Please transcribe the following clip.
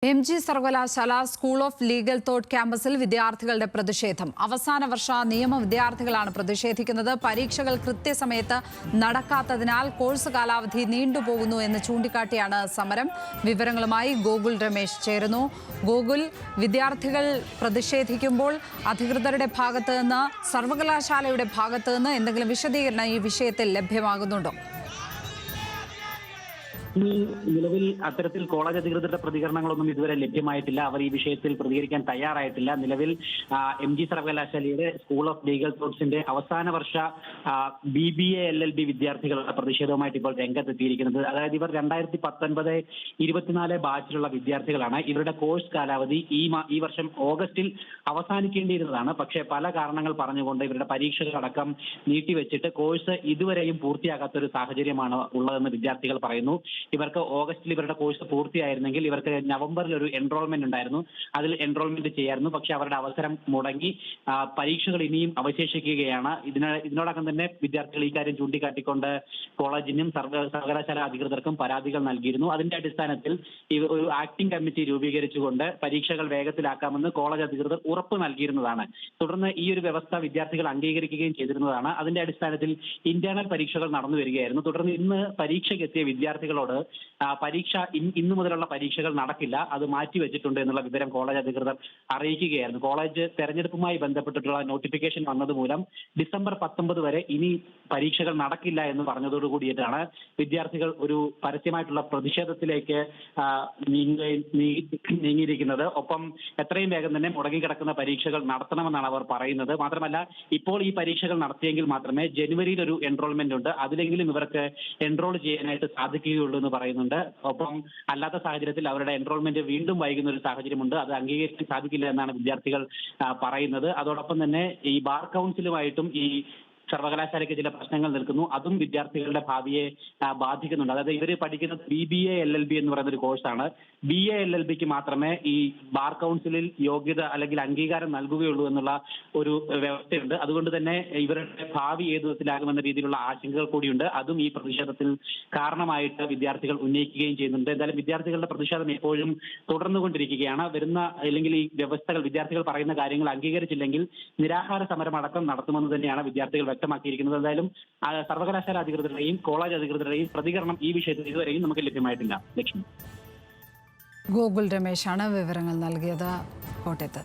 MG സർവകലാശാല school of legal thought ക്യാമ്പസിൽ വിദ്യാർത്ഥികളുടെ പ്രതിഷേധം. അവസാന വർഷ നിയമ വിദ്യാർത്ഥികളാണ് പ്രതിഷേധിക്കുന്നത്. പരീക്ഷകൾ കൃത്യസമയത്ത് നടക്കാത്തതിനാൽ കോഴ്സ് കാലാവധി നീണ്ടുപോകുന്നു എന്ന് ചൂണ്ടിക്കാട്ടിയാണ് സമരം. വിവരങ്ങളുമായി ഗോകുൽ രമേശ് ചേരുന്നു. ഗോകുൽ, വിദ്യാർത്ഥികൾ പ്രതിഷേധിക്കുമ്പോൾ അധികൃതരുടെ ഭാഗത്ത് നിന്ന്, സർവകലാശാലയുടെ ഭാഗത്ത് നിന്ന് എന്തെങ്കിലും വിശദീകരണം ഈ വിഷയത്തിൽ ലഭ്യമാകുന്നുണ്ടോ? നിലവിൽ അത്തരത്തിൽ കോളേജ് അധികൃതരുടെ പ്രതികരണങ്ങളൊന്നും ഇതുവരെ ലഭ്യമായിട്ടില്ല. അവർ ഈ വിഷയത്തിൽ പ്രതികരിക്കാൻ തയ്യാറായിട്ടില്ല. നിലവിൽ MG സർവകലാശാലയുടെ സ്കൂൾ ഓഫ് ലീഗൽ തോട്ട്സിന്റെ അവസാന വർഷ BBA LLB വിദ്യാർത്ഥികളുടെ പ്രതിഷേധവുമായിട്ട് ഇപ്പോൾ രംഗത്തെത്തിയിരിക്കുന്നത്. അതായത് ഇവർ 2019-24 ബാച്ചിലുള്ള വിദ്യാർത്ഥികളാണ്. ഇവരുടെ കോഴ്സ് കാലാവധി ഈ വർഷം ഓഗസ്റ്റിൽ അവസാനിക്കേണ്ടിയിരുന്നതാണ്. പക്ഷേ പല കാരണങ്ങൾ പറഞ്ഞുകൊണ്ട് ഇവരുടെ പരീക്ഷകളടക്കം നീട്ടിവെച്ചിട്ട് കോഴ്സ് ഇതുവരെയും പൂർത്തിയാകാത്ത ഒരു സാഹചര്യമാണ് ഉള്ളതെന്ന് വിദ്യാർത്ഥികൾ പറയുന്നു. ഇവർക്ക് ഓഗസ്റ്റിൽ ഇവരുടെ കോഴ്സ് പൂർത്തിയായിരുന്നെങ്കിൽ ഇവർക്ക് നവംബറിൽ ഒരു എൻറോൾമെന്റ് ഉണ്ടായിരുന്നു. അതിൽ എൻറോൾമെന്റ് ചെയ്യായിരുന്നു. പക്ഷെ അവരുടെ അവസരം മുടങ്ങി. പരീക്ഷകൾ ഇനിയും അവശേഷിക്കുകയാണ്. ഇതിനോടകം തന്നെ വിദ്യാർത്ഥികൾ ഈ കാര്യം ചൂണ്ടിക്കാട്ടിക്കൊണ്ട് കോളേജിനും സർവകലാശാല അധികൃതർക്കും പരാതികൾ നൽകിയിരുന്നു. അതിന്റെ അടിസ്ഥാനത്തിൽ ഒരു ആക്ടിംഗ് കമ്മിറ്റി രൂപീകരിച്ചുകൊണ്ട് പരീക്ഷകൾ വേഗത്തിലാക്കാമെന്ന് കോളേജ് അധികൃതർ ഉറപ്പ് നൽകിയിരുന്നതാണ്. തുടർന്ന് ഈ ഒരു വ്യവസ്ഥ വിദ്യാർത്ഥികൾ അംഗീകരിക്കുകയും ചെയ്തിരുന്നതാണ്. അതിന്റെ അടിസ്ഥാനത്തിൽ ഇന്റേണൽ പരീക്ഷകൾ നടന്നു വരികയായിരുന്നു. തുടർന്ന് ഇന്ന് പരീക്ഷയ്ക്ക് എത്തിയ വിദ്യാർത്ഥികളോട് പരീക്ഷ ഇന്നു മുതലുള്ള പരീക്ഷകൾ നടക്കില്ല, അത് മാറ്റിവെച്ചിട്ടുണ്ട് എന്നുള്ള വിവരം കോളേജ് അധികൃതർ അറിയിക്കുകയായിരുന്നു. കോളേജ് തെരഞ്ഞെടുപ്പുമായി ബന്ധപ്പെട്ടിട്ടുള്ള നോട്ടിഫിക്കേഷൻ വന്നതുമൂലം ഡിസംബർ 19 വരെ ഇനി പരീക്ഷകൾ നടക്കില്ല എന്ന് പറഞ്ഞതോടുകൂടിയിട്ടാണ് വിദ്യാർത്ഥികൾ ഒരു പരസ്യമായിട്ടുള്ള പ്രതിഷേധത്തിലേക്ക് നീങ്ങിയിരിക്കുന്നത്. ഒപ്പം എത്രയും വേഗം തന്നെ മുടങ്ങിക്കിടക്കുന്ന പരീക്ഷകൾ നടത്തണമെന്നാണ് അവർ പറയുന്നത്. മാത്രമല്ല, ഇപ്പോൾ ഈ പരീക്ഷകൾ നടത്തിയെങ്കിൽ മാത്രമേ ജനുവരിയിൽ ഒരു എൻറോൾമെന്റ് ഉണ്ട്, അതിലെങ്കിലും ഇവർക്ക് എൻറോൾ ചെയ്യാനായിട്ട് സാധിക്കുകയുള്ളൂ എന്ന് പറയുന്നുണ്ട്. ഒപ്പം അല്ലാത്ത സാഹചര്യത്തിൽ അവരുടെ എൻറോൾമെന്റ് വീണ്ടും വൈകുന്ന ഒരു സാഹചര്യമുണ്ട്. അത് അംഗീകരിക്കാൻ സാധിക്കില്ല എന്നാണ് വിദ്യാർത്ഥികൾ പറയുന്നത്. അതോടൊപ്പം തന്നെ ഈ ബാർ കൗൺസിലുമായിട്ടും ഈ സർവകലാശാലയ്ക്ക് ചില പ്രശ്നങ്ങൾ നിൽക്കുന്നു. അതും വിദ്യാർത്ഥികളുടെ ഭാവിയെ ബാധിക്കുന്നുണ്ട്. അതായത് ഇവർ പഠിക്കുന്നത് BBA LLB എന്ന് പറയുന്ന ഒരു കോഴ്സാണ്. BA LLBക്ക് മാത്രമേ ഈ ബാർ കൗൺസിലിൽ യോഗ്യത അല്ലെങ്കിൽ അംഗീകാരം നൽകുകയുള്ളൂ എന്നുള്ള ഒരു വ്യവസ്ഥയുണ്ട്. അതുകൊണ്ട് തന്നെ ഇവരുടെ ഭാവി ഏത് വിധത്തിലാകുമെന്ന രീതിയിലുള്ള ആശങ്കകൾ കൂടിയുണ്ട്. അതും ഈ പ്രതിഷേധത്തിൽ കാരണമായിട്ട് വിദ്യാർത്ഥികൾ ഉന്നയിക്കുകയും ചെയ്യുന്നുണ്ട്. എന്തായാലും വിദ്യാർത്ഥികളുടെ പ്രതിഷേധം എപ്പോഴും തുടർന്നുകൊണ്ടിരിക്കുകയാണ്. വരുന്ന അല്ലെങ്കിൽ ഈ വ്യവസ്ഥകൾ, വിദ്യാർത്ഥികൾ പറയുന്ന കാര്യങ്ങൾ അംഗീകരിച്ചില്ലെങ്കിൽ നിരാഹാര സമരം അടക്കം നടത്തുമെന്ന് തന്നെയാണ് വിദ്യാർത്ഥികൾ വ്യക്തമാക്കിയിരിക്കുന്നത്. എന്തായാലും സർവകലാശാല അധികൃതരുടെയും കോളേജ് അധികൃതരുടെയും പ്രതികരണം ഈ വിഷയത്തിൽ ഇതുവരെയും നമുക്ക് ലഭ്യമായിട്ടില്ല. ലക്ഷ്മി. ഗോകുൽ രമേശാണ് വിവരങ്ങൾ നൽകിയത് കോട്ടയത്ത്.